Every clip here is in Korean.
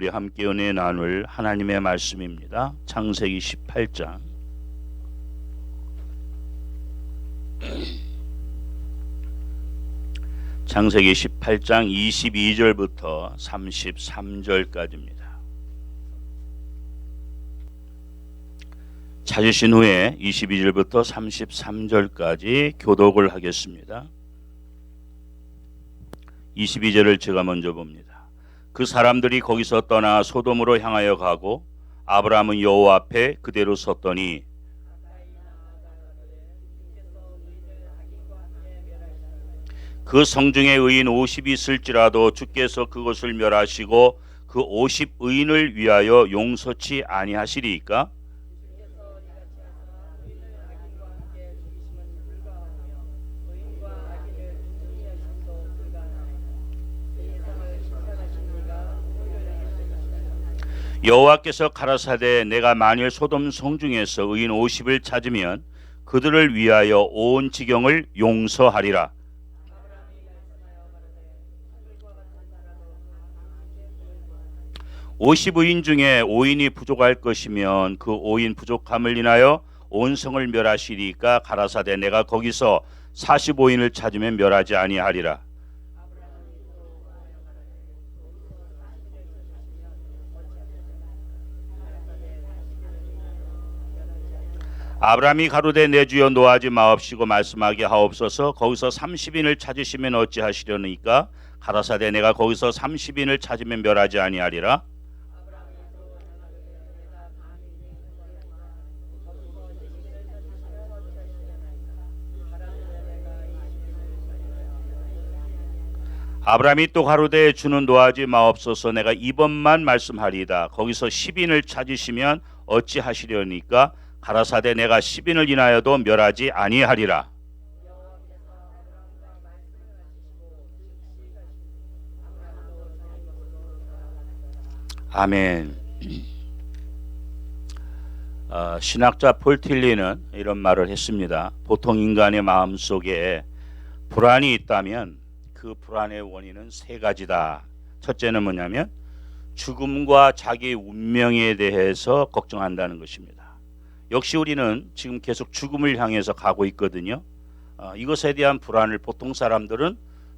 우리 함께 은혜 나눌 하나님의 말씀입니다. 창세기 18장 창세기 18장 22절부터 33절까지입니다. 찾으신 후에 22절부터 33절까지 교독을 하겠습니다. 22절을 제가 먼저 봅니다. 그 사람들이 거기서 떠나 소돔으로 향하여 가고 아브라함은 여호와 앞에 그대로 섰더니 그 성중에 의인 50이 있을지라도 주께서 그것을 멸하시고 그 50 의인을 위하여 용서치 아니하시리이까? 여호와께서 가라사대 내가 만일 소돔 성중에서 의인 50을 찾으면 그들을 위하여 온 지경을 용서하리라. 오십 의인 중에 5인이 부족할 것이면 그 5인 부족함을 인하여 온 성을 멸하시리까 가라사대 내가 거기서 45인을 찾으면 멸하지 아니하리라. 아브라함이 가로되 내 주여 노하지 마옵시고 말씀하게 하옵소서. 거기서 30인을 찾으시면 어찌하시려니까 가라사대 내가 거기서 30인을 찾으면 멸하지 아니하리라. 아브라함이 또 가로되 주는 노하지 마옵소서. 내가 이번만 말씀하리이다. 거기서 10인을 찾으시면 어찌하시려니까 가라사대 내가 10인을 인하여도 멸하지 아니하리라. 아멘. 신학자 폴 틸리는 이런 말을 했습니다. 보통 인간의 마음속에 불안이 있다면 그 불안의 원인은 세 가지다. 첫째는 뭐냐면 죽음과 자기의 운명에 대해서 걱정한다는 것입니다. 역시 우리는 지금 계속 죽음을 향해서 가고 있거든요. 이것에 대한 불안을 보통 사람들은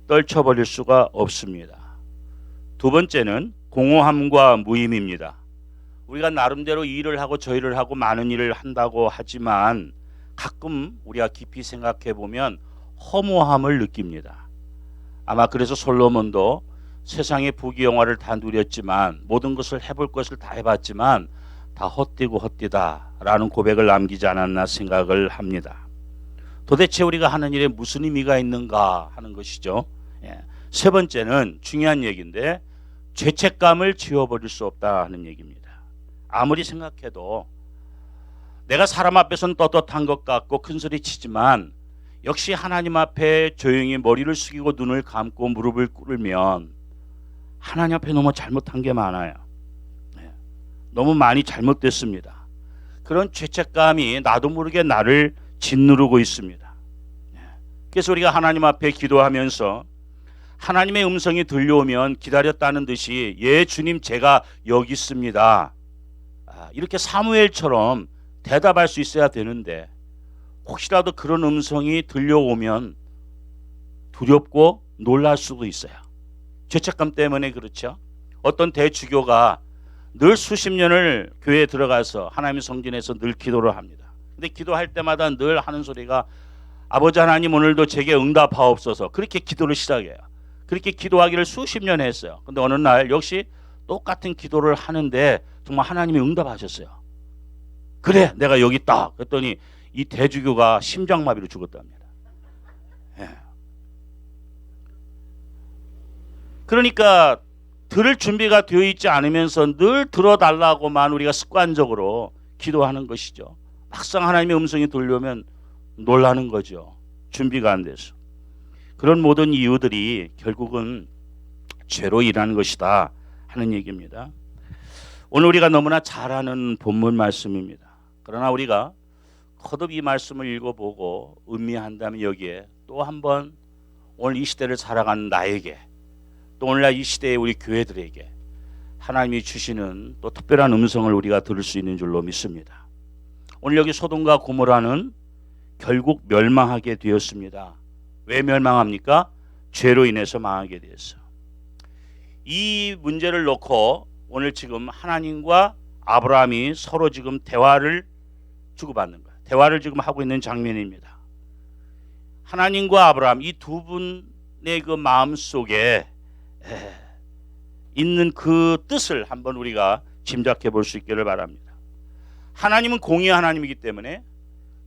떨쳐버릴 수가 없습니다. 두 번째는 공허함과 무의미입니다. 우리가 나름대로 일을 하고 저 일을 하고 많은 일을 한다고 하지만 가끔 우리가 깊이 생각해 보면 허무함을 느낍니다. 아마 그래서 솔로몬도 세상의 부귀영화를 다 누렸지만 모든 것을 해볼 것을 다 해봤지만 다 헛되고 헛되다 라는 고백을 남기지 않았나 생각을 합니다. 도대체 우리가 하는 일에 무슨 의미가 있는가 하는 것이죠. 세 번째는 중요한 얘기인데 죄책감을 지워버릴 수 없다 하는 얘기입니다. 아무리 생각해도 내가 사람 앞에서는 떳떳한 것 같고 큰소리 치지만 역시 하나님 앞에 조용히 머리를 숙이고 눈을 감고 무릎을 꿇으면 하나님 앞에 너무 잘못한 게 많아요. 너무 많이 잘못됐습니다. 그런 죄책감이 나도 모르게 나를 짓누르고 있습니다. 그래서 우리가 하나님 앞에 기도하면서 하나님의 음성이 들려오면 기다렸다는 듯이 예 주님 제가 여기 있습니다. 이렇게 사무엘처럼 대답할 수 있어야 되는데 혹시라도 그런 음성이 들려오면 두렵고 놀랄 수도 있어요. 죄책감 때문에 그렇죠. 어떤 대주교가 늘 수십 년을 교회에 들어가서 하나님의 성전에서 늘 기도를 합니다. 근데 기도할 때마다 늘 하는 소리가 아버지 하나님 오늘도 제게 응답하옵소서. 그렇게 기도를 시작해요. 그렇게 기도하기를 수십 년 했어요. 근데 어느 날 역시 똑같은 기도를 하는데 정말 하나님이 응답하셨어요. 그래 내가 여기 있다. 그랬더니 이 대주교가 심장마비로 죽었답니다. 그러니까 들을 준비가 되어 있지 않으면서 늘 들어달라고만 우리가 습관적으로 기도하는 것이죠. 막상 하나님의 음성이 들려오면 놀라는 거죠. 준비가 안 돼서. 그런 모든 이유들이 결국은 죄로 일하는 것이다 하는 얘기입니다. 오늘 우리가 너무나 잘 아는 본문 말씀입니다. 그러나 우리가 거듭 이 말씀을 읽어보고 음미한다면 여기에 또 한번 오늘 이 시대를 살아가는 나에게 또 오늘날 이 시대의 우리 교회들에게 하나님이 주시는 또 특별한 음성을 우리가 들을 수 있는 줄로 믿습니다. 오늘 여기 소돔과 고모라는 결국 멸망하게 되었습니다. 왜 멸망합니까? 죄로 인해서 망하게 되었어요. 이 문제를 놓고 오늘 지금 하나님과 아브라함이 서로 지금 대화를 주고받는 거예요. 대화를 지금 하고 있는 장면입니다. 하나님과 아브라함 이 두 분의 그 마음 속에 있는 그 뜻을 한번 우리가 짐작해 볼 수 있기를 바랍니다. 하나님은 공의의 하나님이기 때문에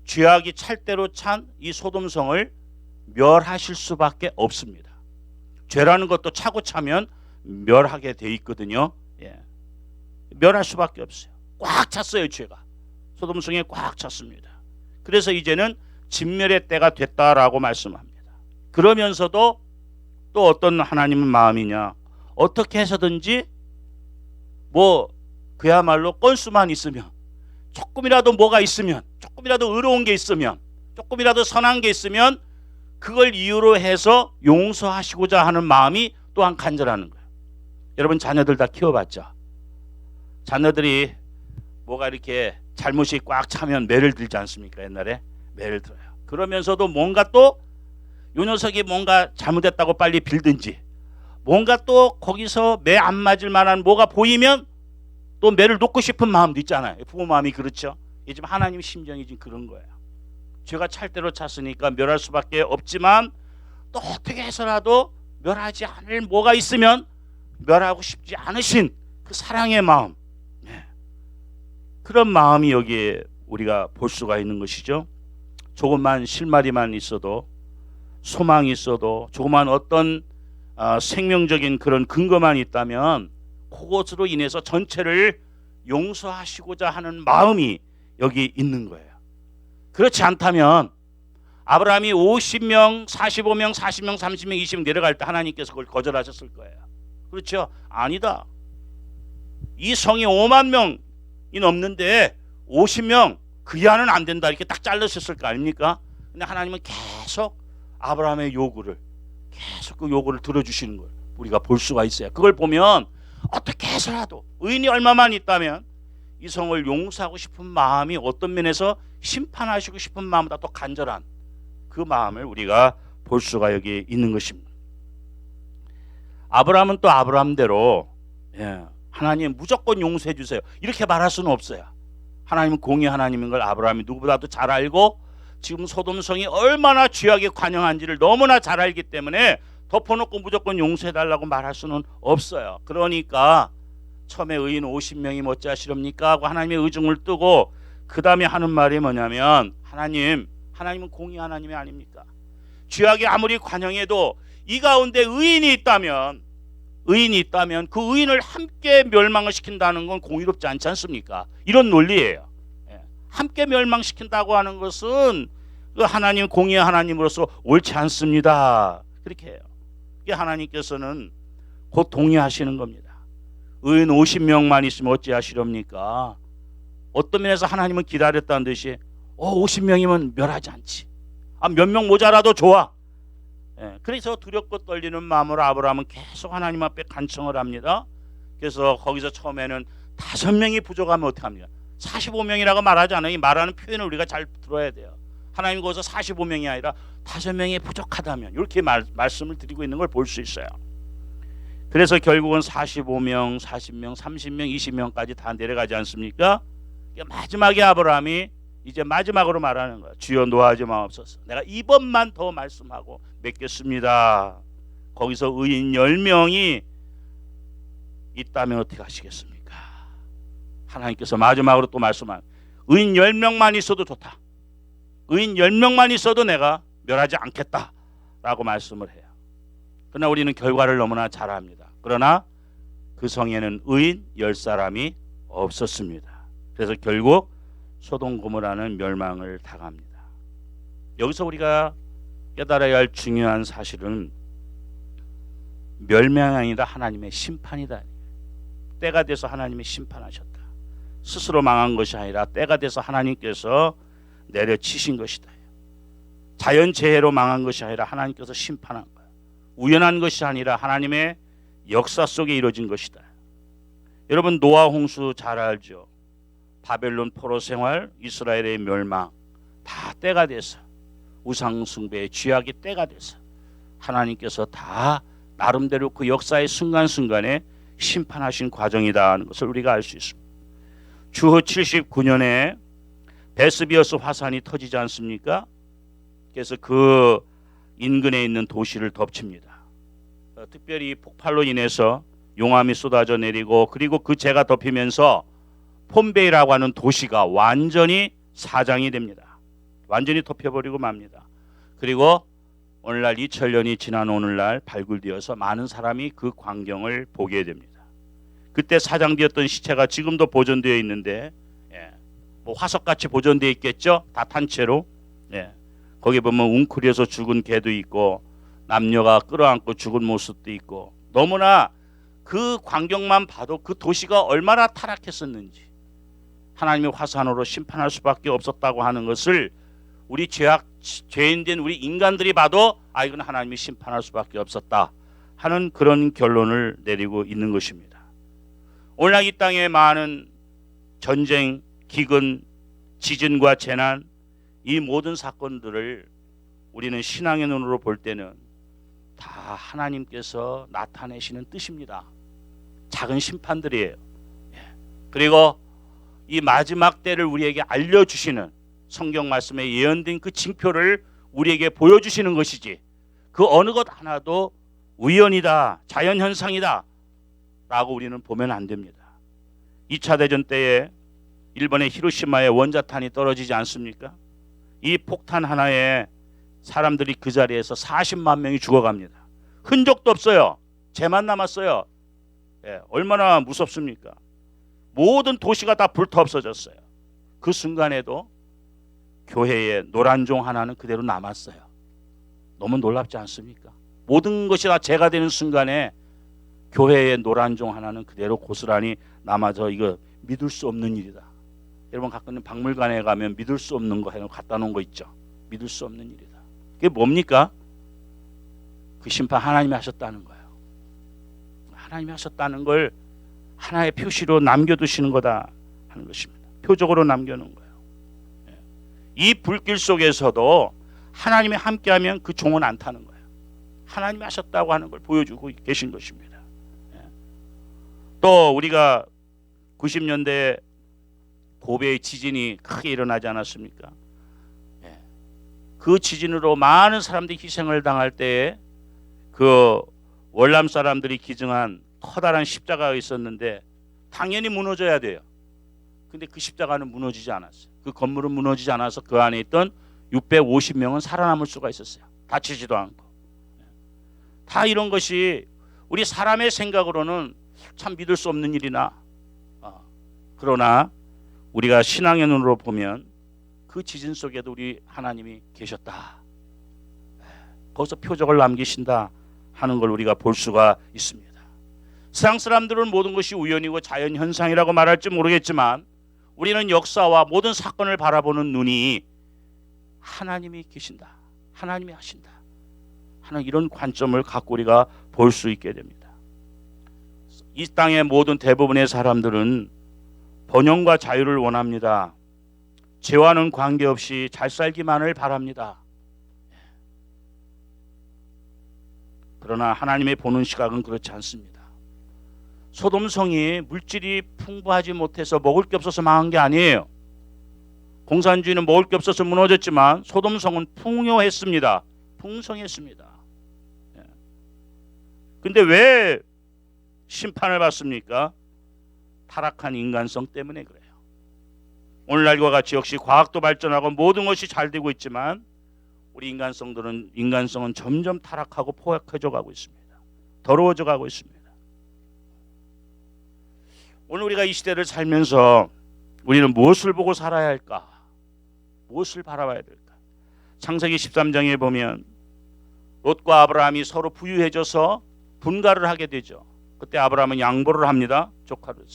죄악이 찰대로 찬 이 소돔성을 멸하실 수밖에 없습니다. 죄라는 것도 차고 차면 멸하게 돼 있거든요. 멸할 수밖에 없어요. 꽉 찼어요. 죄가 소돔성에 꽉 찼습니다. 그래서 이제는 진멸의 때가 됐다라고 말씀합니다. 그러면서도 또 어떤 하나님의 마음이냐, 어떻게 해서든지 그야말로 건수만 있으면, 조금이라도 뭐가 있으면, 조금이라도 의로운 게 있으면, 조금이라도 선한 게 있으면 그걸 이유로 해서 용서하시고자 하는 마음이 또한 간절하는 거예요. 여러분 자녀들 다 키워봤죠? 자녀들이 뭐가 이렇게 잘못이 꽉 차면 매를 들지 않습니까? 옛날에 매를 들어요. 그러면서도 뭔가 또 요 녀석이 뭔가 잘못했다고 빨리 빌든지, 뭔가 또 거기서 매 안 맞을 만한 뭐가 보이면 또 매를 놓고 싶은 마음도 있잖아요. 부모 마음이 그렇죠. 지금 하나님 심정이 지금 그런 거예요. 죄가 찰대로 찼으니까 멸할 수밖에 없지만 또 어떻게 해서라도 멸하지 않을 뭐가 있으면 멸하고 싶지 않으신 그 사랑의 마음, 그런 마음이 여기에 우리가 볼 수가 있는 것이죠. 조금만 실마리만 있어도, 소망이 있어도, 조그만 어떤 생명적인 그런 근거만 있다면 그것으로 인해서 전체를 용서하시고자 하는 마음이 여기 있는 거예요. 그렇지 않다면 아브라함이 50명, 45명, 40명, 30명, 20명 내려갈 때 하나님께서 그걸 거절하셨을 거예요. 그렇죠? 아니다. 이 성이 5만 명이 넘는데 50명 그 이하는 안 된다 이렇게 딱 잘르셨을 거 아닙니까? 근데 하나님은 계속 아브라함의 요구를, 계속 그 요구를 들어주시는 걸 우리가 볼 수가 있어요. 그걸 보면 어떻게 해서라도 의인이 얼마만 있다면 이 성을 용서하고 싶은 마음이 어떤 면에서 심판하시고 싶은 마음보다 더 간절한 그 마음을 우리가 볼 수가 여기 있는 것입니다. 아브라함은 또 아브라함대로 하나님 무조건 용서해 주세요 이렇게 말할 수는 없어요. 하나님은 공의 하나님인 걸 아브라함이 누구보다도 잘 알고 지금 소돔성이 얼마나 죄악에 관영한지를 너무나 잘 알기 때문에 덮어놓고 무조건 용서해달라고 말할 수는 없어요. 그러니까 처음에 의인 50명이 어찌하시렵니까 하고 하나님의 의중을 뜨고 그 다음에 하는 말이 뭐냐면 하나님은 공의 하나님이 아닙니까? 죄악이 아무리 관영해도 이 가운데 의인이 있다면 그 의인을 함께 멸망을 시킨다는 건 공의롭지 않지 않습니까? 이런 논리예요. 함께 멸망시킨다고 하는 것은 그 하나님 공의의 하나님으로서 옳지 않습니다. 그렇게 해요. 하나님께서는 곧 동의하시는 겁니다. 의인 50명만 있으면 어찌하시렵니까? 어떤 면에서 하나님은 기다렸다는 듯이 50명이면 멸하지 않지. 몇 명 모자라도 좋아. 그래서 두렵고 떨리는 마음으로 아브라함은 계속 하나님 앞에 간청을 합니다. 그래서 거기서 처음에는 5명이 부족하면 어떻게 합니까? 45명이라고 말하지 않아요. 이 말하는 표현을 우리가 잘 들어야 돼요. 하나님 거기서 45명이 아니라 5명이 부족하다면 이렇게 말씀을 드리고 있는 걸 볼 수 있어요. 그래서 결국은 45명, 40명, 30명, 20명까지 다 내려가지 않습니까? 마지막에 아브라함이 이제 마지막으로 말하는 거야. 주여 노하지 마옵소서. 내가 이번만 더 말씀하고 맺겠습니다. 거기서 의인 10명이 있다면 어떻게 하시겠습니까? 하나님께서 마지막으로 또 말씀한 의인 10명만 있어도 좋다. 의인 10명만 있어도 내가 멸하지 않겠다라고 말씀을 해요. 그러나 우리는 결과를 너무나 잘 압니다. 그러나 그 성에는 의인 10사람이 없었습니다. 그래서 결국 소돔 고모라는 멸망을 당합니다. 여기서 우리가 깨달아야 할 중요한 사실은 멸망이 아니라 하나님의 심판이다. 때가 돼서 하나님이 심판하셨다. 스스로 망한 것이 아니라 때가 돼서 하나님께서 내려치신 것이다. 자연재해로 망한 것이 아니라 하나님께서 심판한 거야. 우연한 것이 아니라 하나님의 역사 속에 이루어진 것이다. 여러분 노아 홍수 잘 알죠? 바벨론 포로 생활, 이스라엘의 멸망 다 때가 돼서 우상 숭배의 죄악이 때가 돼서 하나님께서 다 나름대로 그 역사의 순간순간에 심판하신 과정이다 하는 것을 우리가 알 수 있습니다. 주후 79년에 베스비어스 화산이 터지지 않습니까? 그래서 그 인근에 있는 도시를 덮칩니다. 특별히 폭발로 인해서 용암이 쏟아져 내리고 그리고 그 재가 덮이면서 폼베이라고 하는 도시가 완전히 사장이 됩니다. 완전히 덮여버리고 맙니다. 그리고 오늘날 2000년이 지난 오늘날 발굴되어서 많은 사람이 그 광경을 보게 됩니다. 그때 사장되었던 시체가 지금도 보존되어 있는데 뭐 화석같이 보존되어 있겠죠? 다 탄 채로. 거기 보면 웅크려서 죽은 개도 있고 남녀가 끌어안고 죽은 모습도 있고 너무나 그 광경만 봐도 그 도시가 얼마나 타락했었는지 하나님의 화산으로 심판할 수밖에 없었다고 하는 것을 우리 죄인된 우리 인간들이 봐도 이건 하나님이 심판할 수밖에 없었다 하는 그런 결론을 내리고 있는 것입니다. 오늘날 이 땅에 많은 전쟁, 기근, 지진과 재난 이 모든 사건들을 우리는 신앙의 눈으로 볼 때는 다 하나님께서 나타내시는 뜻입니다. 작은 심판들이에요. 그리고 이 마지막 때를 우리에게 알려주시는 성경 말씀에 예언된 그 징표를 우리에게 보여주시는 것이지 그 어느 것 하나도 우연이다, 자연현상이다 라고 우리는 보면 안 됩니다. 2차 대전 때에 일본의 히로시마에 원자탄이 떨어지지 않습니까? 이 폭탄 하나에 사람들이 그 자리에서 40만 명이 죽어갑니다. 흔적도 없어요. 재만 남았어요. 얼마나 무섭습니까? 모든 도시가 다 불타 없어졌어요. 그 순간에도 교회에 노란 종 하나는 그대로 남았어요. 너무 놀랍지 않습니까? 모든 것이 다 재가 되는 순간에 교회의 노란 종 하나는 그대로 고스란히 남아서 이거 믿을 수 없는 일이다. 여러분 가끔 박물관에 가면 믿을 수 없는 거 해놓고 갖다 놓은 거 있죠. 믿을 수 없는 일이다. 그게 뭡니까? 그 심판 하나님이 하셨다는 거예요. 하나님이 하셨다는 걸 하나의 표시로 남겨두시는 거다 하는 것입니다. 표적으로 남겨놓은 거예요. 이 불길 속에서도 하나님이 함께하면 그 종은 안 타는 거예요. 하나님이 하셨다고 하는 걸 보여주고 계신 것입니다. 또 우리가 90년대 고베의 지진이 크게 일어나지 않았습니까? 그 지진으로 많은 사람들이 희생을 당할 때에 그 월남 사람들이 기증한 커다란 십자가가 있었는데 당연히 무너져야 돼요. 근데 그 십자가는 무너지지 않았어요. 그 건물은 무너지지 않아서 그 안에 있던 650명은 살아남을 수가 있었어요. 다치지도 않고. 다 이런 것이 우리 사람의 생각으로는 참 믿을 수 없는 일이나 그러나 우리가 신앙의 눈으로 보면 그 지진 속에도 우리 하나님이 계셨다. 거기서 표적을 남기신다 하는 걸 우리가 볼 수가 있습니다. 세상 사람들은 모든 것이 우연이고 자연현상이라고 말할지 모르겠지만 우리는 역사와 모든 사건을 바라보는 눈이 하나님이 계신다. 하나님이 하신다. 하는 이런 관점을 갖고 우리가 볼 수 있게 됩니다. 이 땅의 모든 대부분의 사람들은 번영과 자유를 원합니다. 죄와는 관계없이 잘 살기만을 바랍니다. 그러나 하나님의 보는 시각은 그렇지 않습니다. 소돔성이 물질이 풍부하지 못해서 먹을 게 없어서 망한 게 아니에요. 공산주의는 먹을 게 없어서 무너졌지만 소돔성은 풍요했습니다. 풍성했습니다. 근데 왜 심판을 받습니까? 타락한 인간성 때문에 그래요. 오늘날과 같이 역시 과학도 발전하고 모든 것이 잘 되고 있지만 우리 인간성은 점점 타락하고 포악해져 가고 있습니다. 더러워져 가고 있습니다. 오늘 우리가 이 시대를 살면서 우리는 무엇을 보고 살아야 할까? 무엇을 바라봐야 될까? 창세기 13장에 보면 롯과 아브라함이 서로 부유해져서 분가를 하게 되죠. 그때 아브라함은 양보를 합니다. 조카를.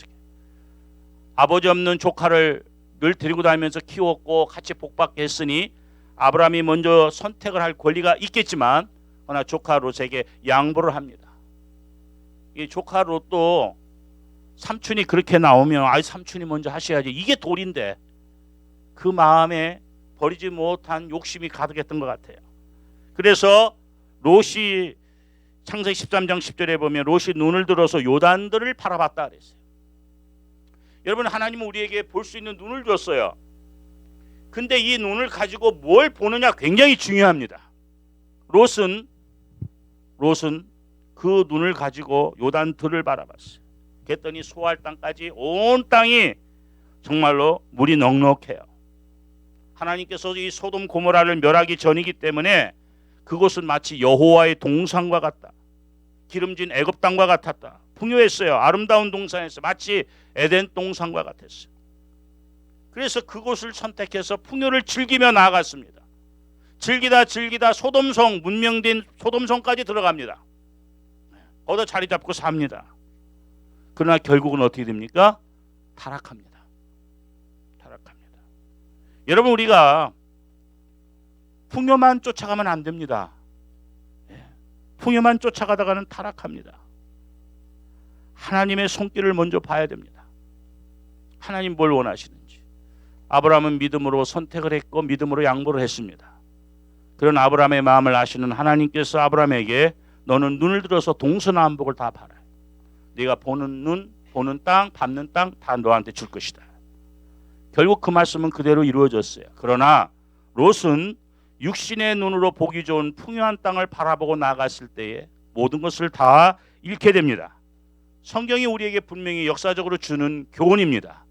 아버지 없는 조카를 늘 데리고 다니면서 키웠고 같이 복받게 했으니 아브라함이 먼저 선택을 할 권리가 있겠지만 그러나 조카 롯에게 양보를 합니다. 이 조카 롯도 삼촌이 그렇게 나오면 아이 삼촌이 먼저 하셔야지. 이게 도리인데 그 마음에 버리지 못한 욕심이 가득했던 것 같아요. 그래서 롯이 창세기 13장 10절에 보면 롯이 눈을 들어서 요단들을 바라봤다 그랬어요. 여러분, 하나님은 우리에게 볼 수 있는 눈을 줬어요. 근데 이 눈을 가지고 뭘 보느냐 굉장히 중요합니다. 롯은 그 눈을 가지고 요단들을 바라봤어요. 그랬더니 소알 땅까지 온 땅이 정말로 물이 넉넉해요. 하나님께서 이 소돔 고모라를 멸하기 전이기 때문에 그곳은 마치 여호와의 동산과 같다. 기름진 애굽 땅과 같았다. 풍요했어요. 아름다운 동산에서 마치 에덴 동산과 같았어요. 그래서 그곳을 선택해서 풍요를 즐기며 나아갔습니다. 즐기다 소돔성, 문명된 소돔성까지 들어갑니다. 거기다 자리 잡고 삽니다. 그러나 결국은 어떻게 됩니까? 타락합니다. 여러분, 우리가 풍요만 쫓아가면 안 됩니다. 풍요만 쫓아가다가는 타락합니다. 하나님의 손길을 먼저 봐야 됩니다. 하나님 뭘 원하시는지. 아브라함은 믿음으로 선택을 했고 믿음으로 양보를 했습니다. 그런 아브라함의 마음을 아시는 하나님께서 아브라함에게 너는 눈을 들어서 동서남북을 다 봐라. 네가 보는 눈, 보는 땅, 밟는 땅 다 너한테 줄 것이다. 결국 그 말씀은 그대로 이루어졌어요. 그러나 롯은 육신의 눈으로 보기 좋은 풍요한 땅을 바라보고 나갔을 때에 모든 것을 다 잃게 됩니다. 성경이 우리에게 분명히 역사적으로 주는 교훈입니다.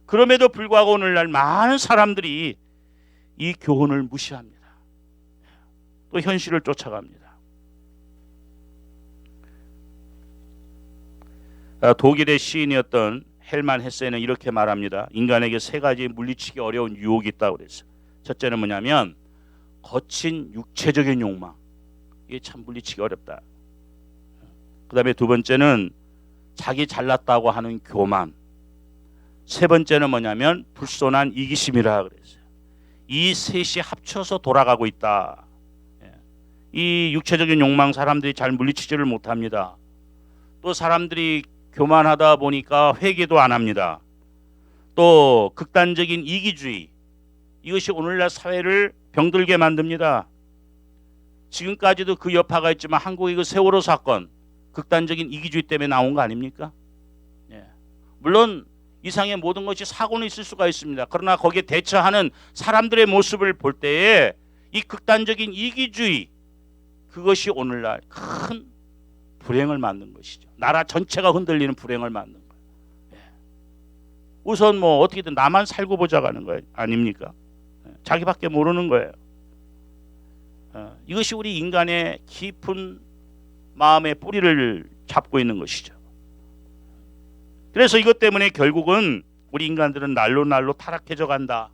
그럼에도 불구하고 오늘날 많은 사람들이 이 교훈을 무시합니다. 또 현실을 쫓아갑니다. 독일의 시인이었던 헬만 헤세는 이렇게 말합니다. 인간에게 세 가지 물리치기 어려운 유혹이 있다고 그랬어요. 첫째는 뭐냐면 거친 육체적인 욕망. 이게 참 물리치기 어렵다. 그 다음에 두 번째는 자기 잘났다고 하는 교만. 세 번째는 뭐냐면 불손한 이기심이라 그랬어요. 이 셋이 합쳐서 돌아가고 있다. 이 육체적인 욕망 사람들이 잘 물리치지를 못합니다. 또 사람들이 교만하다 보니까 회개도 안 합니다. 또 극단적인 이기주의, 이것이 오늘날 사회를 병들게 만듭니다. 지금까지도 그 여파가 있지만 한국의 그 세월호 사건, 극단적인 이기주의 때문에 나온 거 아닙니까? 물론 이상의 모든 것이 사고는 있을 수가 있습니다. 그러나 거기에 대처하는 사람들의 모습을 볼 때에 이 극단적인 이기주의, 그것이 오늘날 큰 불행을 만든 것이죠. 나라 전체가 흔들리는 불행을 만든 거예요. 우선 뭐 어떻게든 나만 살고 보자고 하는 거예요. 아닙니까? 자기밖에 모르는 거예요. 이것이 우리 인간의 깊은 마음의 뿌리를 잡고 있는 것이죠. 그래서 이것 때문에 결국은 우리 인간들은 날로 타락해져 간다.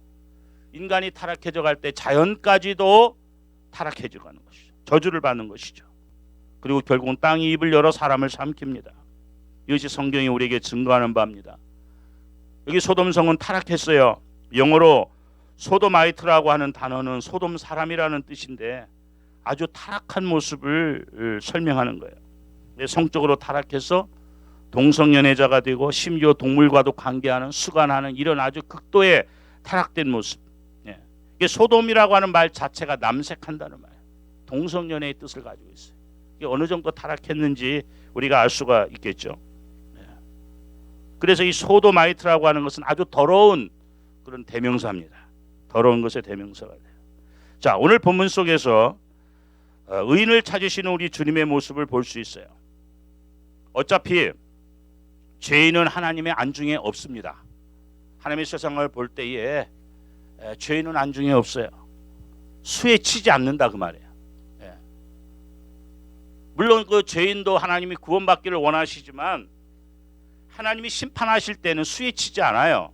인간이 타락해져 갈 때 자연까지도 타락해져 가는 것이죠. 저주를 받는 것이죠. 그리고 결국은 땅이 입을 열어 사람을 삼킵니다. 이것이 성경이 우리에게 증거하는 바입니다. 여기 소돔성은 타락했어요. 영어로 소도마이트라고 하는 단어는 소돔 사람이라는 뜻인데 아주 타락한 모습을 설명하는 거예요. 성적으로 타락해서 동성연애자가 되고 심지어 동물과도 관계하는 수간하는 이런 아주 극도의 타락된 모습. 이게 소돔이라고 하는 말 자체가 남색한다는 말. 동성연애의 뜻을 가지고 있어요. 이게 어느 정도 타락했는지 우리가 알 수가 있겠죠. 그래서 이 소도마이트라고 하는 것은 아주 더러운 그런 대명사입니다. 더러운 것의 대명사가 돼요. 자, 오늘 본문 속에서 의인을 찾으시는 우리 주님의 모습을 볼 수 있어요. 어차피 죄인은 하나님의 안중에 없습니다. 하나님의 세상을 볼 때에 죄인은 안중에 없어요. 수에 치지 않는다 그 말이에요. 물론 그 죄인도 하나님이 구원받기를 원하시지만 하나님이 심판하실 때는 수에 치지 않아요.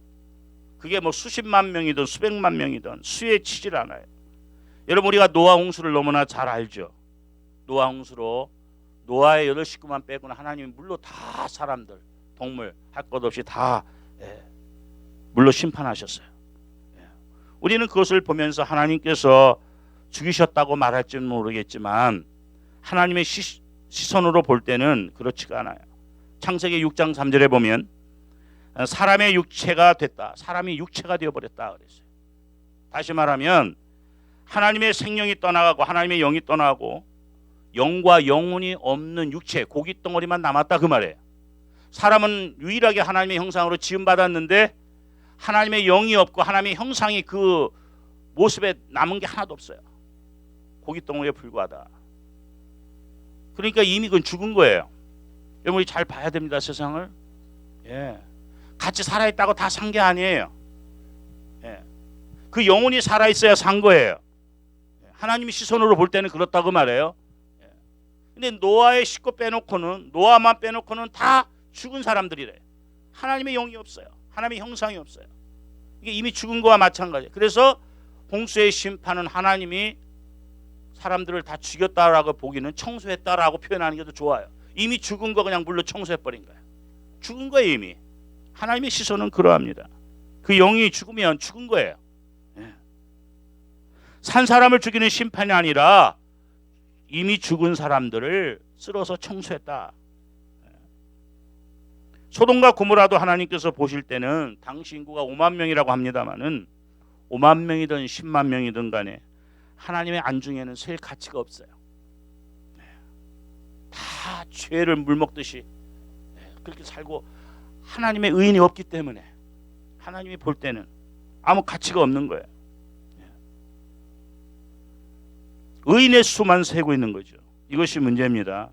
그게 뭐 수십만 명이든 수백만 명이든 수에 치질 않아요. 여러분, 우리가 노아 홍수를 너무나 잘 알죠. 노아 홍수로 노아의 8식구만 빼고는 하나님이 물로 다 사람들, 동물 할 것 없이 다 물로 심판하셨어요. 우리는 그것을 보면서 하나님께서 죽이셨다고 말할지는 모르겠지만 하나님의 시선으로 볼 때는 그렇지가 않아요. 창세기 6장 3절에 보면 사람의 육체가 됐다. 사람이 육체가 되어버렸다 그랬어요. 다시 말하면 하나님의 생명이 떠나가고 하나님의 영이 떠나고 영과 영혼이 없는 육체, 고깃덩어리만 남았다 그 말이에요. 사람은 유일하게 하나님의 형상으로 지음받았는데 하나님의 영이 없고 하나님의 형상이 그 모습에 남은 게 하나도 없어요. 고깃덩어리에 불과하다. 그러니까 이미 그건 죽은 거예요. 여러분 우리 잘 봐야 됩니다. 세상을. 예. 같이 살아있다고 다 산 게 아니에요. 예. 그 영혼이 살아있어야 산 거예요. 하나님의 시선으로 볼 때는 그렇다고 말해요. 예. 근데 노아의 식구 빼놓고는, 노아만 빼놓고는 다 죽은 사람들이래. 하나님의 영이 없어요. 하나님의 형상이 없어요. 이게 이미 죽은 거와 마찬가지예요. 그래서 홍수의 심판은 하나님이 사람들을 다 죽였다라고 보기는 청소했다라고 표현하는 게 더 좋아요. 이미 죽은 거 그냥 물로 청소해버린 거예요. 죽은 거예요 이미. 하나님의 시선은 그러합니다. 그 영이 죽으면 죽은 거예요. 예. 산 사람을 죽이는 심판이 아니라 이미 죽은 사람들을 쓸어서 청소했다. 소돔과 고모라도 하나님께서 보실 때는 당시 인구가 5만 명이라고 합니다마는 5만 명이든 10만 명이든 간에 하나님의 안중에는 셀 가치가 없어요. 다 죄를 물먹듯이 그렇게 살고 하나님의 의인이 없기 때문에 하나님이 볼 때는 아무 가치가 없는 거예요. 의인의 수만 세고 있는 거죠. 이것이 문제입니다.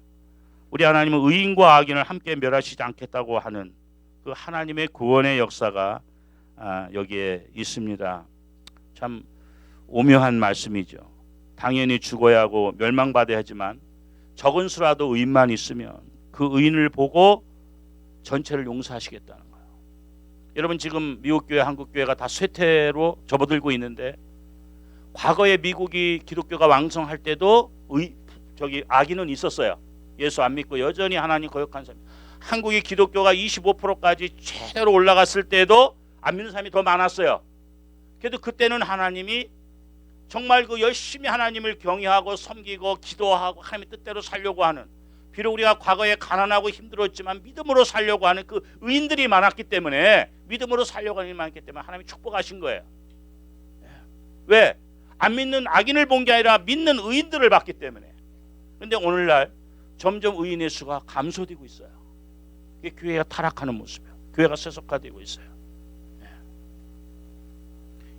우리 하나님은 의인과 악인을 함께 멸하시지 않겠다고 하는 그 하나님의 구원의 역사가 여기에 있습니다. 참 오묘한 말씀이죠. 당연히 죽어야 하고 멸망받아야 하지만 적은 수라도 의인만 있으면 그 의인을 보고 전체를 용서하시겠다는 거예요. 여러분 지금 미국 교회, 한국 교회가 다 쇠퇴로 접어들고 있는데 과거에 미국이 기독교가 왕성할 때도 악인은 있었어요. 예수 안 믿고 여전히 하나님 거역한 사람. 한국의 기독교가 25%까지 최대로 올라갔을 때도 안 믿는 사람이 더 많았어요. 그래도 그때는 하나님이 정말 그 열심히 하나님을 경외하고 섬기고 기도하고 하나님의 뜻대로 살려고 하는, 비록 우리가 과거에 가난하고 힘들었지만 믿음으로 살려고 하는 그 의인들이 많았기 때문에, 믿음으로 살려고 하는 일이 많기 때문에 하나님이 축복하신 거예요. 왜? 안 믿는 악인을 본 게 아니라 믿는 의인들을 봤기 때문에. 그런데 오늘날 점점 의인의 수가 감소되고 있어요. 이게 교회가 타락하는 모습이에요. 교회가 세속화되고 있어요.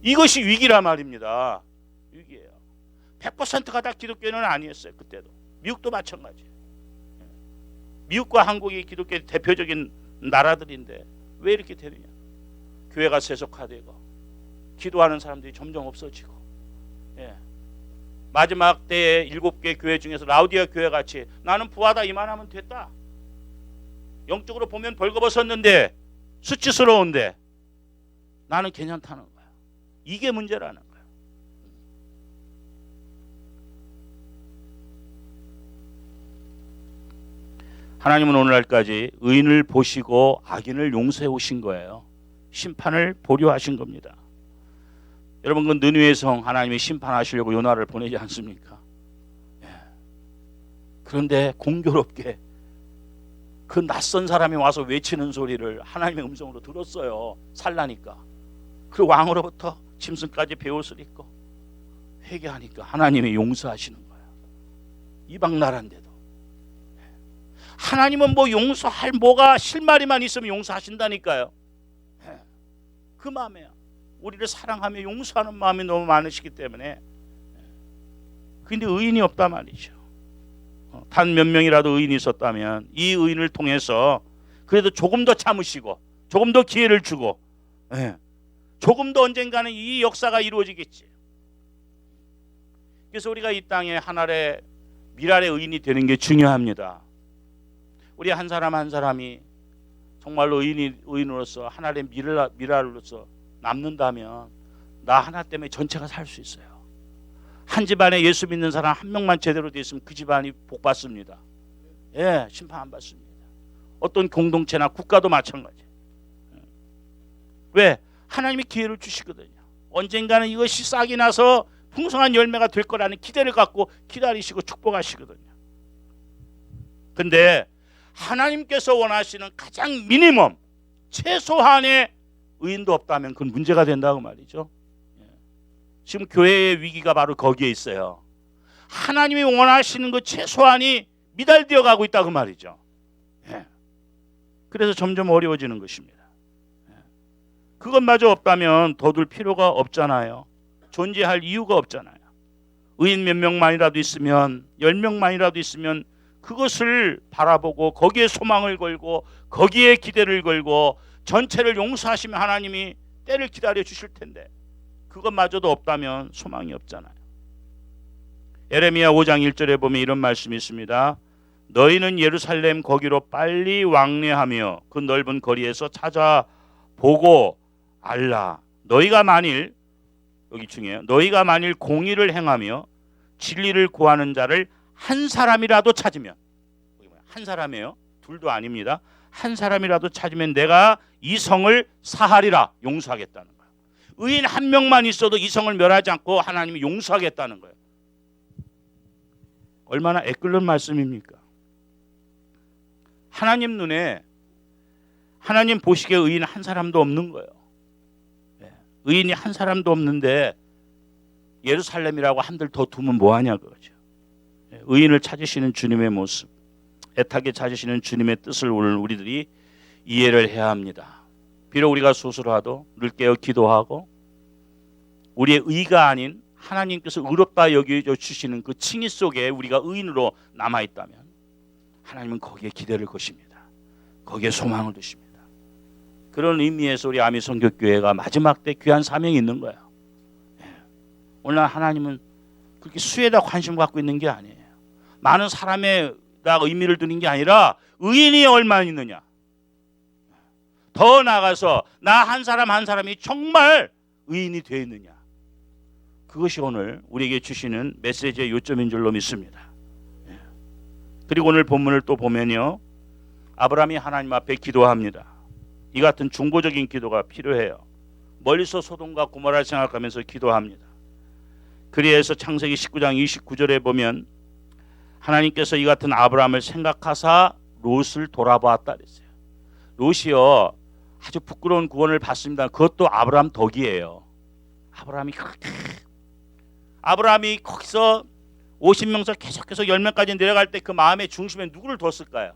이것이 위기란 말입니다. 위기예요. 100%가 다 기독교는 아니었어요. 그때도. 미국도 마찬가지예요. 미국과 한국이 기독교의 대표적인 나라들인데 왜 이렇게 되느냐. 교회가 세속화되고 기도하는 사람들이 점점 없어지고, 마지막 때의 7개 교회 중에서 라우디아 교회 같이 나는 부하다 이만하면 됐다, 영적으로 보면 벌거벗었는데 수치스러운데 나는 괜찮다는 거야. 이게 문제라는 거야. 하나님은 오늘날까지 의인을 보시고 악인을 용서해 오신 거예요. 심판을 보류하신 겁니다. 여러분 그 느느웨 성 하나님이 심판하시려고 요나를 보내지 않습니까? 그런데 공교롭게 그 낯선 사람이 와서 외치는 소리를 하나님의 음성으로 들었어요. 살라니까. 그리고 왕으로부터 짐승까지 베옷을 입고 회개하니까 하나님이 용서하시는 거예요. 이방 나라인데도. 하나님은 뭐 용서할 뭐가 실마리만 있으면 용서하신다니까요. 그 마음이에요. 우리를 사랑하며 용서하는 마음이 너무 많으시기 때문에. 근데 의인이 없단 말이죠. 단 몇 명이라도 의인이 있었다면 이 의인을 통해서 그래도 조금 더 참으시고 조금 더 기회를 주고, 조금 더 언젠가는 이 역사가 이루어지겠지. 그래서 우리가 이 땅에 하나의 미랄의 의인이 되는 게 중요합니다. 우리 한 사람 한 사람이 정말로 의인으로서 하나의 미랄로서 남는다면 나 하나 때문에 전체가 살 수 있어요. 한 집안에 예수 믿는 사람 한 명만 제대로 되어 있으면 그 집안이 복 받습니다. 심판 안 받습니다. 어떤 공동체나 국가도 마찬가지. 왜? 하나님이 기회를 주시거든요. 언젠가는 이것이 싹이 나서 풍성한 열매가 될 거라는 기대를 갖고 기다리시고 축복하시거든요. 근데 하나님께서 원하시는 가장 미니멈, 최소한의 의인도 없다면 그건 문제가 된다고 말이죠. 지금 교회의 위기가 바로 거기에 있어요. 하나님이 원하시는 그 최소한이 미달되어 가고 있다고 말이죠. 그래서 점점 어려워지는 것입니다. 그것마저 없다면 더 둘 필요가 없잖아요. 존재할 이유가 없잖아요. 의인 몇 명만이라도 있으면, 10명만이라도 있으면 그것을 바라보고 거기에 소망을 걸고 거기에 기대를 걸고 전체를 용서하시면 하나님이 때를 기다려 주실 텐데 그것마저도 없다면 소망이 없잖아요. 예레미야 5장 1절에 보면 이런 말씀이 있습니다. 너희는 예루살렘 거기로 빨리 왕래하며 그 넓은 거리에서 찾아보고 알라. 너희가 만일, 여기 중요해요, 너희가 만일 공의를 행하며 진리를 구하는 자를 한 사람이라도 찾으면, 한 사람이에요, 둘도 아닙니다. 한 사람이라도 찾으면 내가 이 성을 사하리라. 용서하겠다는 거예요. 의인 한 명만 있어도 이 성을 멸하지 않고 하나님이 용서하겠다는 거예요. 얼마나 애끓는 말씀입니까? 하나님 눈에, 하나님 보시기에 의인 한 사람도 없는 거예요. 의인이 한 사람도 없는데 예루살렘이라고 한들 더 두면 뭐하냐 그거죠. 의인을 찾으시는 주님의 모습, 애타게 찾으시는 주님의 뜻을 오늘 우리들이 이해를 해야 합니다. 비록 우리가 소수라도 늘 깨어 기도하고 우리의 의가 아닌 하나님께서 의롭다 여겨주시는 그 칭의 속에 우리가 의인으로 남아있다면 하나님은 거기에 기대를 거십니다. 거기에 소망을 두십니다. 그런 의미에서 우리 아미성교교회가 마지막 때 귀한 사명이 있는 거예요. 오늘 하나님은 그렇게 수에다 관심 갖고 있는 게 아니에요. 많은 사람에다 의미를 두는 게 아니라 의인이 얼마나 있느냐. 더 나아가서 나 한 사람 한 사람이 정말 의인이 되어 있느냐. 그것이 오늘 우리에게 주시는 메시지의 요점인 줄로 믿습니다. 그리고 오늘 본문을 또 보면요, 아브라함이 하나님 앞에 기도합니다. 이 같은 중보적인 기도가 필요해요. 멀리서 소돔과 고모라를 생각하면서 기도합니다. 그리해서 창세기 19장 29절에 보면 하나님께서 이 같은 아브라함을 생각하사 롯을 돌아보았다 그랬어요. 롯이요, 아주 부끄러운 구원을 받습니다. 그것도 아브라함 덕이에요. 아브라함이 거기서 50명서 계속해서 10명까지 내려갈 때 그 마음의 중심에 누구를 뒀을까요?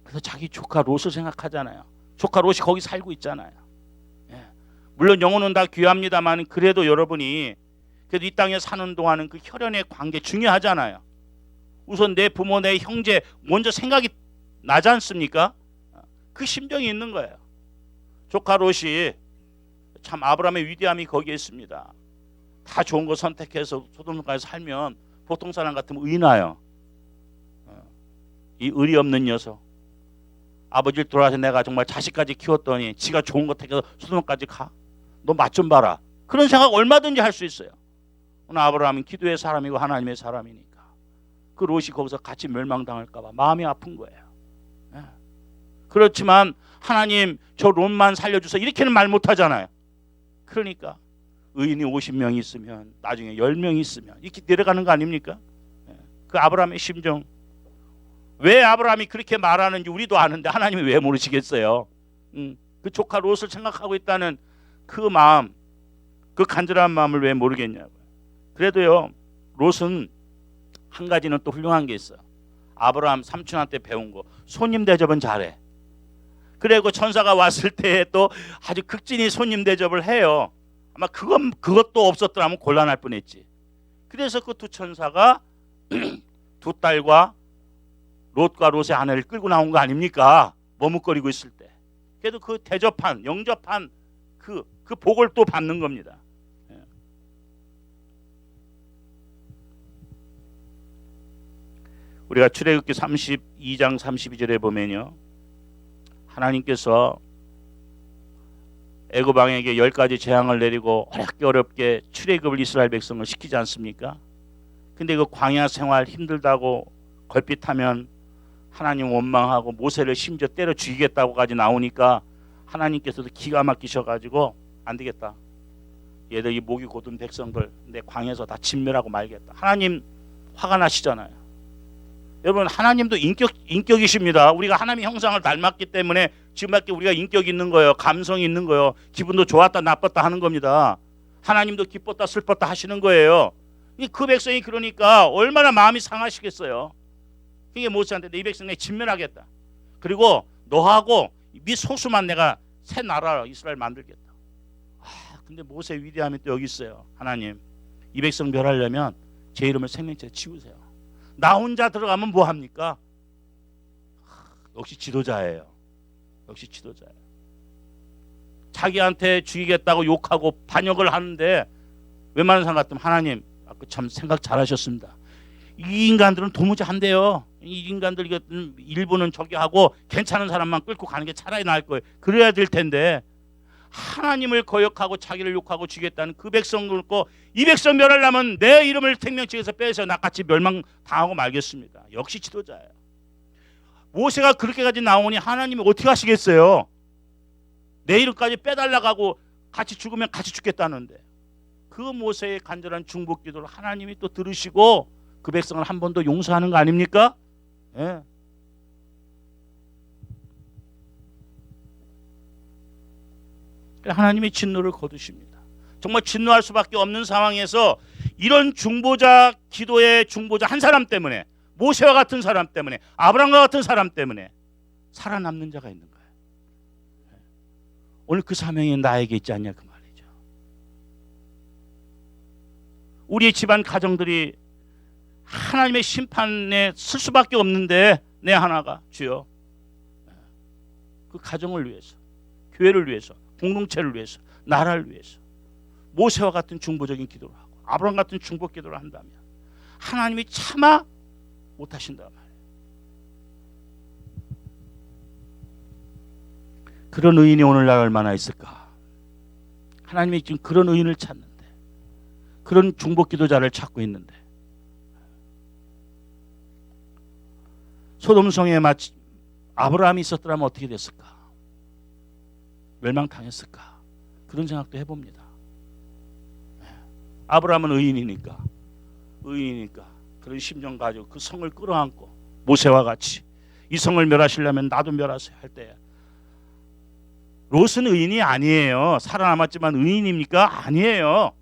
그래서 자기 조카 롯을 생각하잖아요. 조카 롯이 거기 살고 있잖아요. 물론 영혼은 다 귀합니다만 그래도 여러분이 그래도 이 땅에 사는 동안은 그 혈연의 관계 중요하잖아요. 우선 내 부모, 내 형제 먼저 생각이 나지 않습니까? 그 심정이 있는 거예요. 조카 롯이 참 아브라함의 위대함이 거기에 있습니다. 다 좋은 거 선택해서 소돔까지 살면 보통 사람 같으면 의나요. 이 의리 없는 녀석, 아버지를 돌아서 내가 정말 자식까지 키웠더니 지가 좋은 거 택해서 소돔까지 가? 너 맛 좀 봐라. 그런 생각 얼마든지 할 수 있어요. 오늘 아브라함은 기도의 사람이고 하나님의 사람이니까 그 롯이 거기서 같이 멸망당할까 봐 마음이 아픈 거예요. 그렇지만 하나님 저 롯만 살려주세요 이렇게는 말 못하잖아요. 그러니까 의인이 50명이 있으면 나중에 10명이 있으면 이렇게 내려가는 거 아닙니까? 그 아브라함의 심정, 왜 아브라함이 그렇게 말하는지 우리도 아는데 하나님이 왜 모르시겠어요? 그 조카 롯을 생각하고 있다는 그 마음, 그 간절한 마음을 왜 모르겠냐고요. 그래도요, 롯은 한 가지는 또 훌륭한 게 있어요. 아브라함 삼촌한테 배운 거, 손님 대접은 잘해. 그리고 천사가 왔을 때 또 아주 극진히 손님 대접을 해요. 아마 그것도 없었더라면 곤란할 뻔했지. 그래서 그 두 천사가 두 딸과 롯과 롯의 아내를 끌고 나온 거 아닙니까? 머뭇거리고 있을 때. 그래도 그 대접한, 영접한 그 복을 또 받는 겁니다. 우리가 출애굽기 32장 32절에 보면요, 하나님께서 애굽 왕에게 10가지 재앙을 내리고 어렵게 출애굽을 이스라엘 백성을 시키지 않습니까? 근데 그 광야 생활 힘들다고 걸핏하면 하나님 원망하고 모세를 심지어 때려 죽이겠다고까지 나오니까 하나님께서도 기가 막히셔가지고 안 되겠다. 얘들 이 목이 곧은 백성들 내 광야에서 다 진멸하고 말겠다. 하나님 화가 나시잖아요. 여러분 하나님도 인격이십니다. 우리가 하나님의 형상을 닮았기 때문에 지금밖에 우리가 인격이 있는 거예요. 감성이 있는 거예요. 기분도 좋았다 나빴다 하는 겁니다. 하나님도 기뻤다 슬펐다 하시는 거예요. 그 백성이 그러니까 얼마나 마음이 상하시겠어요. 이게 모세한테 이 백성 내가 진멸하겠다. 그리고 너하고 네 소수만 내가 새 나라 이스라엘 만들겠다. 근데 모세의 위대함이 또 여기 있어요. 하나님, 이 백성 멸하려면 제 이름을 생명책에 지우세요. 나 혼자 들어가면 뭐 합니까? 역시 지도자예요. 역시 지도자예요. 자기한테 죽이겠다고 욕하고 반역을 하는데 웬만한 사람 같으면 하나님, 참 생각 잘하셨습니다. 이 인간들은 도무지 안 돼요. 이 인간들 일부는 저기 하고 괜찮은 사람만 끌고 가는 게 차라리 나을 거예요. 그래야 될 텐데 하나님을 거역하고 자기를 욕하고 죽이겠다는 그 백성을 놓고 이 백성 멸하려면 내 이름을 생명책에서 빼서 나같이 멸망당하고 말겠습니다. 역시 지도자예요. 모세가 그렇게까지 나오니 하나님이 어떻게 하시겠어요? 내 이름까지 빼달라고 같이 죽으면 같이 죽겠다는데 그 모세의 간절한 중복 기도를 하나님이 또 들으시고 그 백성을 한 번 더 용서하는 거 아닙니까? 예. 하나님이 진노를 거두십니다. 정말 진노할 수밖에 없는 상황에서 이런 중보자 기도의 중보자 한 사람 때문에 모세와 같은 사람 때문에 아브라함과 같은 사람 때문에 살아남는 자가 있는 거예요. 오늘 그 사명이 나에게 있지 않냐 그 말이죠. 우리 집안 가정들이 하나님의 심판에 쓸 수밖에 없는데 내 하나가 주여 그 가정을 위해서 교회를 위해서 공동체를 위해서 나라를 위해서 모세와 같은 중보적인 기도를 하고 아브라함 같은 중보 기도를 한다면 하나님이 차마 못하신다 말이에요. 그런 의인이 오늘날 얼마나 있을까? 하나님이 지금 그런 의인을 찾는데 그런 중보 기도자를 찾고 있는데 소돔성에 마치 아브라함이 있었더라면 어떻게 됐을까? 멸망당했을까? 그런 생각도 해봅니다. 아브라함은 의인이니까 그런 심정 가지고 그 성을 끌어안고 모세와 같이 이 성을 멸하시려면 나도 멸하세요 할 때 롯은 의인이 아니에요. 살아남았지만 의인입니까? 아니에요.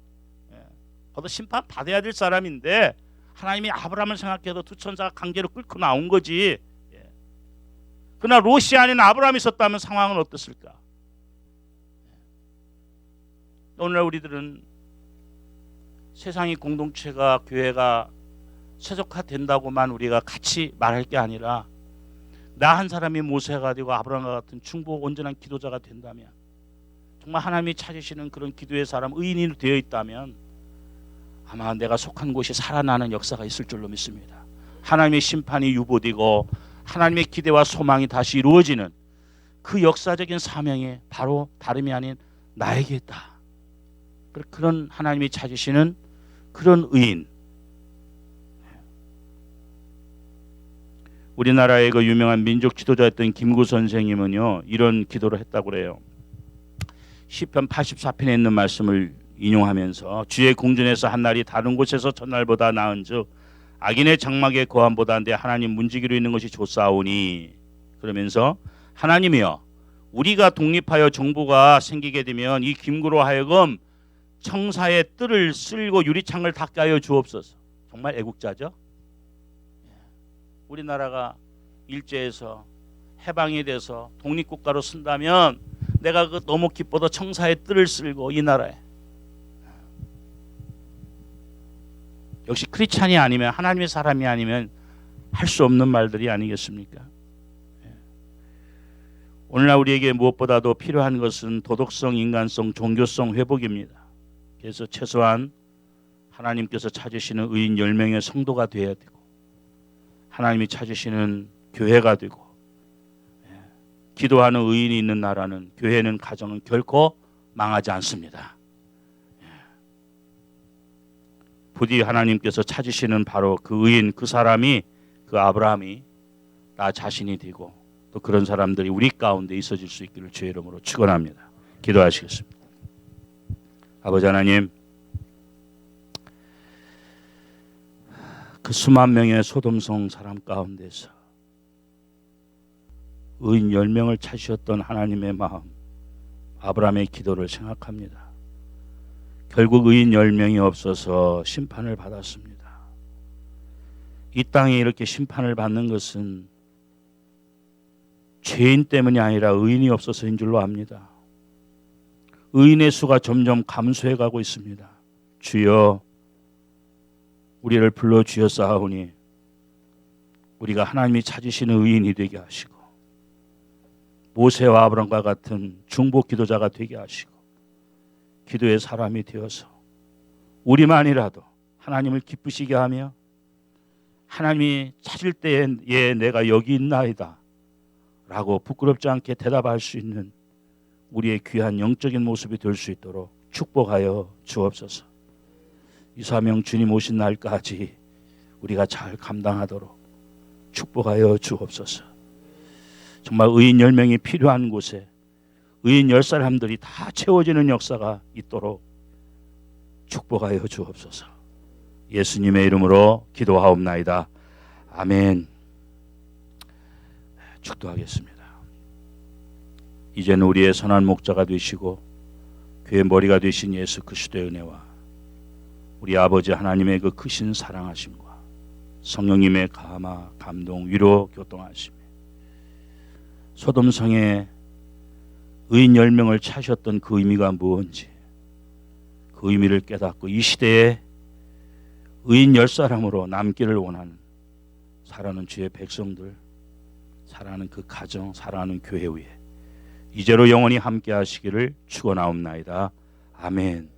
거기서 심판 받아야 될 사람인데 하나님이 아브라함을 생각해도 두 천사가 강제로 끌고 나온 거지. 그러나 롯이 아닌 아브라함이 있었다면 상황은 어땠을까? 오늘날 우리들은 세상이 공동체가 교회가 세속화된다고만 우리가 같이 말할 게 아니라 나 한 사람이 모세가 되고 아브라함과 같은 중보 온전한 기도자가 된다면 정말 하나님이 찾으시는 그런 기도의 사람 의인이 되어 있다면 아마 내가 속한 곳이 살아나는 역사가 있을 줄로 믿습니다. 하나님의 심판이 유보되고 하나님의 기대와 소망이 다시 이루어지는 그 역사적인 사명이 바로 다름이 아닌 나에게 있다. 그런 하나님이 찾으시는 그런 의인. 우리나라의 그 유명한 민족 지도자였던 김구 선생님은요 이런 기도를 했다고 그래요. 시편 84편에 있는 말씀을 인용하면서 주의 궁전에서 한날이 다른 곳에서 첫날보다 나은즉 악인의 장막의 거함보다 내 하나님 문지기로 있는 것이 좋사오니 그러면서 하나님이여 우리가 독립하여 정부가 생기게 되면 이 김구로 하여금 청사의 뜰을 쓸고 유리창을 닦게 하여 주옵소서. 정말 애국자죠. 우리나라가 일제에서 해방이 돼서 독립국가로 쓴다면 내가 그 너무 기뻐도 청사의 뜰을 쓸고 이 나라에 역시 크리스찬이 아니면 하나님의 사람이 아니면 할 수 없는 말들이 아니겠습니까? 오늘날 우리에게 무엇보다도 필요한 것은 도덕성, 인간성, 종교성 회복입니다. 그래서 최소한 하나님께서 찾으시는 의인 10명의 성도가 되어야 되고 하나님이 찾으시는 교회가 되고 기도하는 의인이 있는 나라는 교회는 가정은 결코 망하지 않습니다. 부디 하나님께서 찾으시는 바로 그 의인 그 사람이 그 아브라함이 나 자신이 되고 또 그런 사람들이 우리 가운데 있어질 수 있기를 주의 이름으로 축원합니다. 기도하시겠습니다. 아버지 하나님 그 수만 명의 소돔성 사람 가운데서 의인 10명을 찾으셨던 하나님의 마음, 아브라함의 기도를 생각합니다. 결국 의인 10명이 없어서 심판을 받았습니다. 이 땅에 이렇게 심판을 받는 것은 죄인 때문이 아니라 의인이 없어서인 줄로 압니다. 의인의 수가 점점 감소해 가고 있습니다. 주여, 우리를 불러 주였사오니 우리가 하나님이 찾으시는 의인이 되게 하시고 모세와 아브라함과 같은 중보 기도자가 되게 하시고 기도의 사람이 되어서 우리만이라도 하나님을 기쁘시게 하며 하나님이 찾을 때에 예, 내가 여기 있나이다 라고 부끄럽지 않게 대답할 수 있는 우리의 귀한 영적인 모습이 될 수 있도록 축복하여 주옵소서. 이 사명 주님 오신 날까지 우리가 잘 감당하도록 축복하여 주옵소서. 정말 의인 10명이 필요한 곳에 의인 10사람들이 다 채워지는 역사가 있도록 축복하여 주옵소서. 예수님의 이름으로 기도하옵나이다. 아멘. 축도하겠습니다. 이제는 우리의 선한 목자가 되시고 교회 머리가 되신 예수 그리스도의 은혜와 우리 아버지 하나님의 그 크신 사랑하심과 성령님의 감화, 감동, 위로, 교통하심, 소돔성에 의인 10명을 찾으셨던 그 의미가 무엇인지 그 의미를 깨닫고 이 시대에 의인 10사람으로 남기를 원하는 사랑하는 주의 백성들, 사랑하는 그 가정, 사랑하는 교회 위에 이제로 영원히 함께 하시기를 축원하옵나이다. 아멘.